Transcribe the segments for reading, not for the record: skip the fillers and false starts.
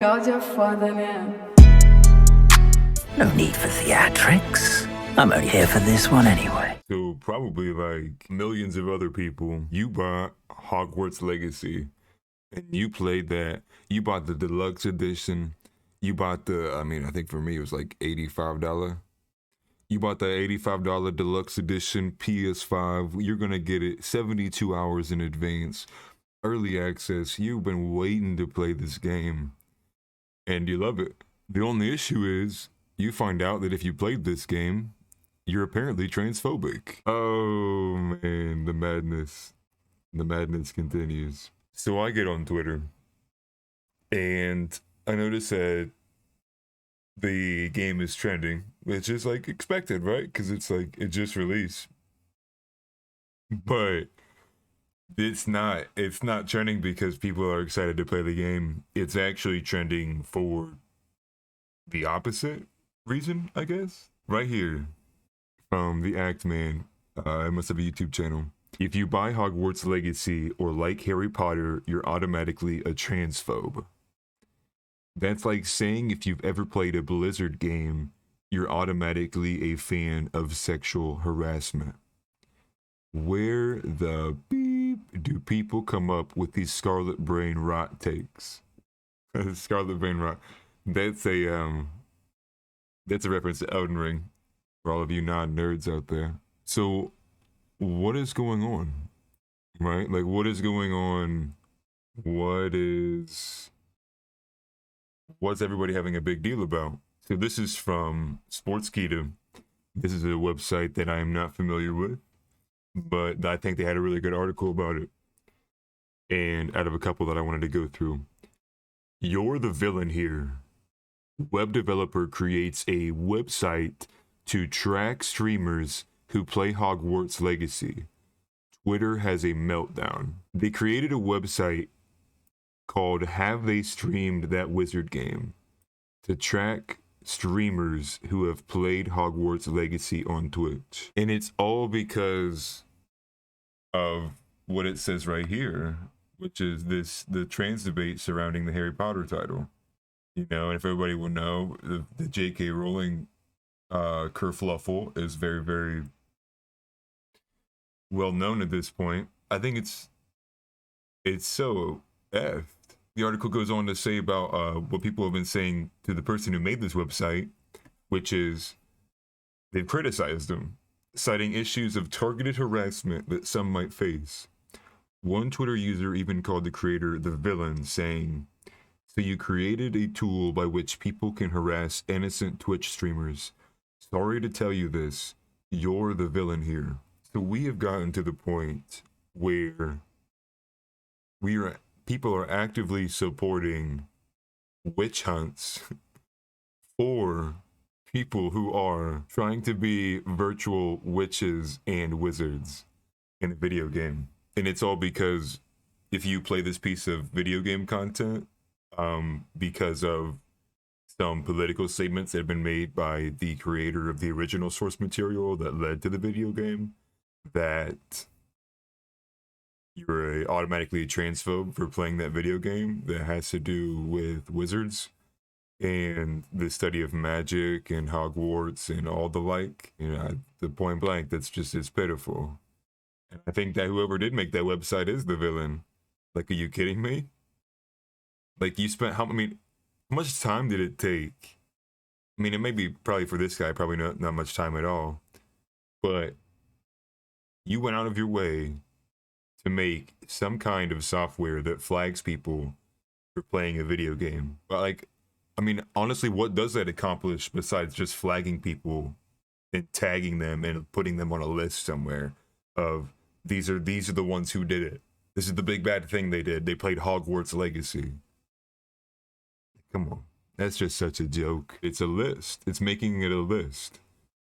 God, you're further now. No need for theatrics. I'm only here for this one anyway. So probably like millions of other people, you bought Hogwarts Legacy and you played that. You bought the deluxe edition. You bought I think for me it was like $85. You bought the $85 deluxe edition PS5. You're going to get it 72 hours in advance. Early access. You've been waiting to play this game. And you love it. The only issue is you find out that if you played this game, you're apparently transphobic. Oh man, the madness. The madness continues. So I get on Twitter and I notice that the game is trending, which is like expected, right? Because it's like it just released. But it's not trending because people are excited to play the game. It's actually trending for the opposite reason, I guess. Right here from the Act Man. It must have a YouTube channel. If you buy Hogwarts Legacy or like Harry Potter, you're automatically a transphobe. That's like saying if you've ever played a Blizzard game, you're automatically a fan of sexual harassment. Where the beep do people come up with these Scarlet Brain Rot takes? Scarlet Brain Rot. That's a reference to Elden Ring for all of you non-nerds out there. So what is going on? Right? Like what is going on? What's everybody having a big deal about? So this is from Sportskeeda. This is a website that I am not familiar with, but I think they had a really good article about it. And out of a couple that I wanted to go through. You're the villain here. Web developer creates a website to track streamers who play Hogwarts Legacy. Twitter has a meltdown. They created a website called Have They Streamed That Wizard Game to track streamers who have played Hogwarts Legacy on Twitch. And it's all because of what it says right here, which is the trans debate surrounding the Harry Potter title. You know, and if everybody will know, the J.K. Rowling kerfluffle is very, very well known at this point. I think it's so effed. The article goes on to say about what people have been saying to the person who made this website, which is they've criticized him, citing issues of targeted harassment that some might face. One Twitter user even called the creator the villain, saying, "So you created a tool by which people can harass innocent Twitch streamers. Sorry to tell you this, you're the villain here." So we have gotten to the point where people are actively supporting witch hunts for people who are trying to be virtual witches and wizards in a video game. And it's all because if you play this piece of video game content, because of some political statements that have been made by the creator of the original source material that led to the video game, that you're automatically a transphobe for playing that video game that has to do with wizards and the study of magic and Hogwarts and all the like. You know, the point blank, it's pitiful. And I think that whoever did make that website is the villain. Like, are you kidding me? Like, you spent how much time did it take? I mean, it may be probably for this guy, probably not much time at all. But you went out of your way to make some kind of software that flags people for playing a video game. But like, I mean, honestly, what does that accomplish besides just flagging people and tagging them and putting them on a list somewhere of these are the ones who did it. This is the big bad thing they did. They played Hogwarts Legacy. Come on. That's just such a joke. It's a list. It's making it a list.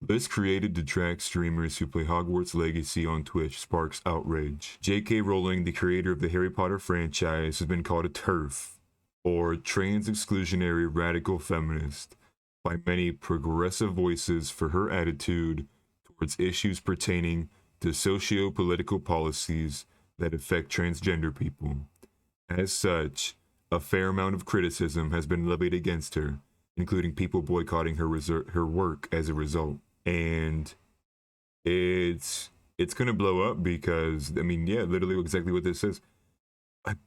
List created to track streamers who play Hogwarts Legacy on Twitch sparks outrage. J.K. Rowling, the creator of the Harry Potter franchise, has been called a TERF, or trans exclusionary radical feminist, by many progressive voices for her attitude towards issues pertaining to socio-political policies that affect transgender people. As such, a fair amount of criticism has been levied against her, including people boycotting her work as a result. And it's gonna blow up because, I mean, yeah, literally exactly what this says.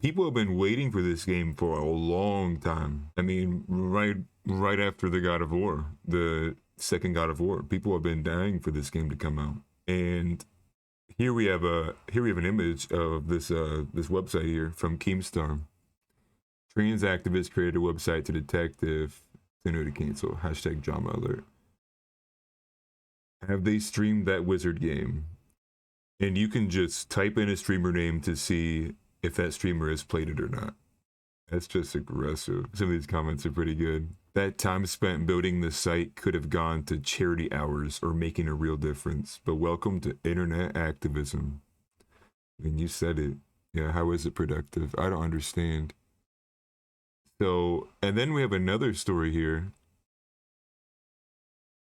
People have been waiting for this game for a long time. I mean, right after the God of War, the second God of War, people have been dying for this game to come out. And here we have an image of this website here from Keemstar. Trans activists created a website to detect if they know to cancel. Hashtag drama alert. Have they streamed that wizard game? And you can just type in a streamer name to see if that streamer has played it or not. That's just aggressive. Some of these comments are pretty good. That time spent building the site could have gone to charity hours or making a real difference. But welcome to internet activism. And you said it. Yeah, how is it productive? I don't understand. So, and then we have another story here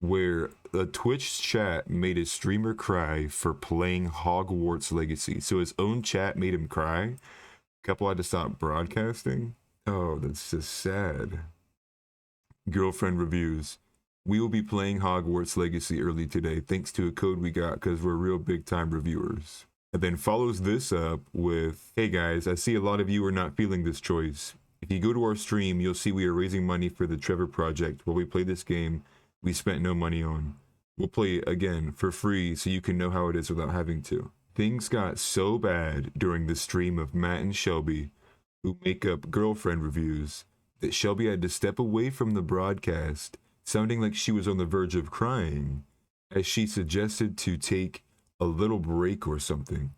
where a Twitch chat made a streamer cry for playing Hogwarts Legacy. So his own chat made him cry. Couple had to stop broadcasting. Oh, that's just sad. Girlfriend reviews. We will be playing Hogwarts Legacy early today, thanks to a code we got because we're real big time reviewers. And then follows this up with, hey guys, I see a lot of you are not feeling this choice. If you go to our stream, you'll see we are raising money for the Trevor Project while we play this game we spent no money on. We'll play it again for free so you can know how it is without having to. Things got so bad during the stream of Matt and Shelby, who make up girlfriend reviews, that Shelby had to step away from the broadcast, sounding like she was on the verge of crying, as she suggested to take a little break or something.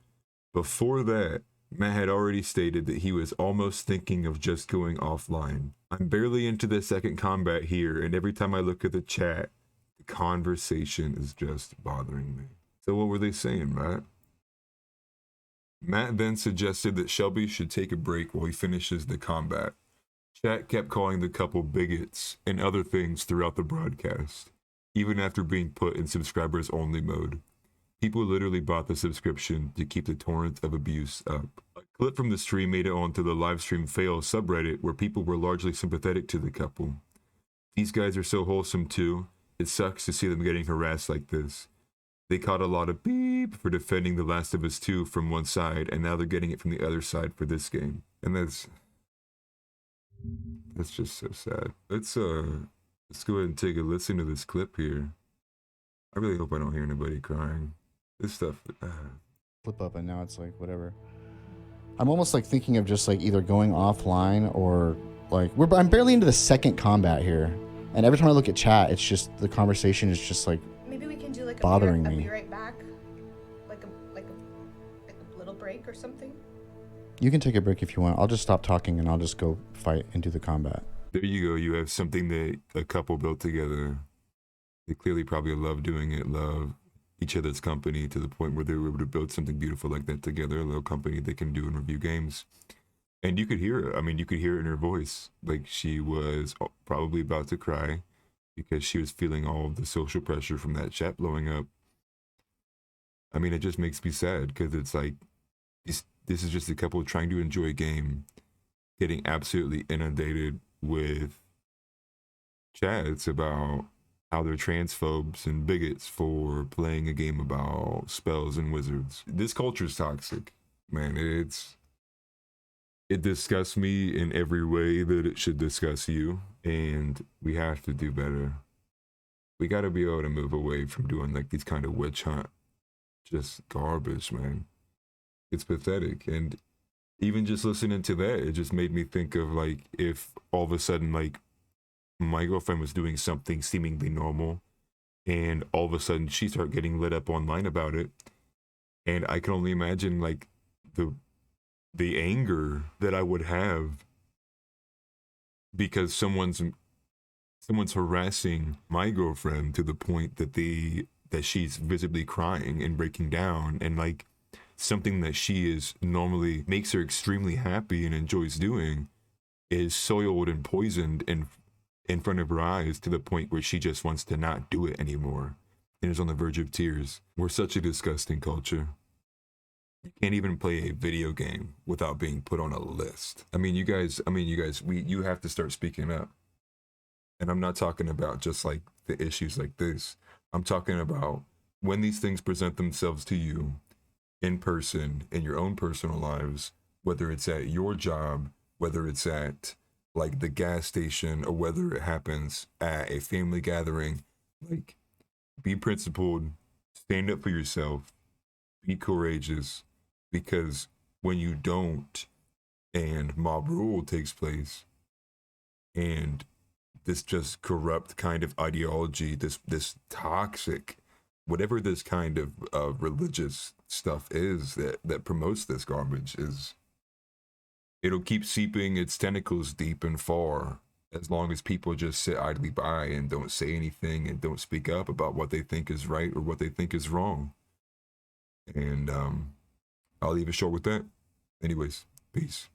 Before that, Matt had already stated that he was almost thinking of just going offline. I'm barely into the second combat here, and every time I look at the chat, the conversation is just bothering me. So what were they saying, Matt? Matt then suggested that Shelby should take a break while he finishes the combat. Chat kept calling the couple bigots and other things throughout the broadcast, even after being put in subscribers only mode. People literally bought the subscription to keep the torrent of abuse up. A clip from the stream made it onto the livestreamfails subreddit where people were largely sympathetic to the couple. These guys are so wholesome too. It sucks to see them getting harassed like this. They caught a lot of beep for defending The Last of Us 2 from one side, and now they're getting it from the other side for this game. And that's just so sad. Let's go ahead and take a listen to this clip here. I really hope I don't hear anybody crying. This stuff flip up, and now it's like whatever. I'm almost like thinking of just like either going offline or like I'm barely into the second combat here, and every time I look at chat, it's just the conversation is just like maybe we can do like bothering me. I'll be right back, like a little break or something. You can take a break if you want. I'll just stop talking and I'll just go fight and do the combat. There you go. You have something that a couple built together. They clearly probably love doing it, love each other's company to the point where they were able to build something beautiful like that together, a little company they can do and review games. And you could hear it. I mean, you could hear it in her voice. Like she was probably about to cry because she was feeling all of the social pressure from that chat blowing up. I mean, it just makes me sad because it's like, this is just a couple trying to enjoy a game, getting absolutely inundated with chats about how they're transphobes and bigots for playing a game about spells and wizards. This culture is toxic, man. It disgusts me in every way that it should disgust you, and we have to do better. We got to be able to move away from doing like these kind of witch hunt, just garbage, man. It's pathetic. And even just listening to that, it just made me think of like if all of a sudden like my girlfriend was doing something seemingly normal and all of a sudden she started getting lit up online about it, and I can only imagine like the anger that I would have because someone's harassing my girlfriend to the point that she's visibly crying and breaking down, and like something that she is normally makes her extremely happy and enjoys doing is soiled and poisoned in front of her eyes to the point where she just wants to not do it anymore and is on the verge of tears. We're such a disgusting culture. You can't even play a video game without being put on a list. You guys, you have to start speaking up. And I'm not talking about just like the issues like this. I'm talking about when these things present themselves to you in person, in your own personal lives, whether it's at your job, whether it's at like the gas station, or whether it happens at a family gathering. Like, be principled, stand up for yourself, be courageous, because when you don't and mob rule takes place and this just corrupt kind of ideology, this toxic, whatever this kind of religious stuff is that promotes this garbage, is it'll keep seeping its tentacles deep and far as long as people just sit idly by and don't say anything and don't speak up about what they think is right or what they think is wrong. And I'll leave it short with that. Anyways, peace.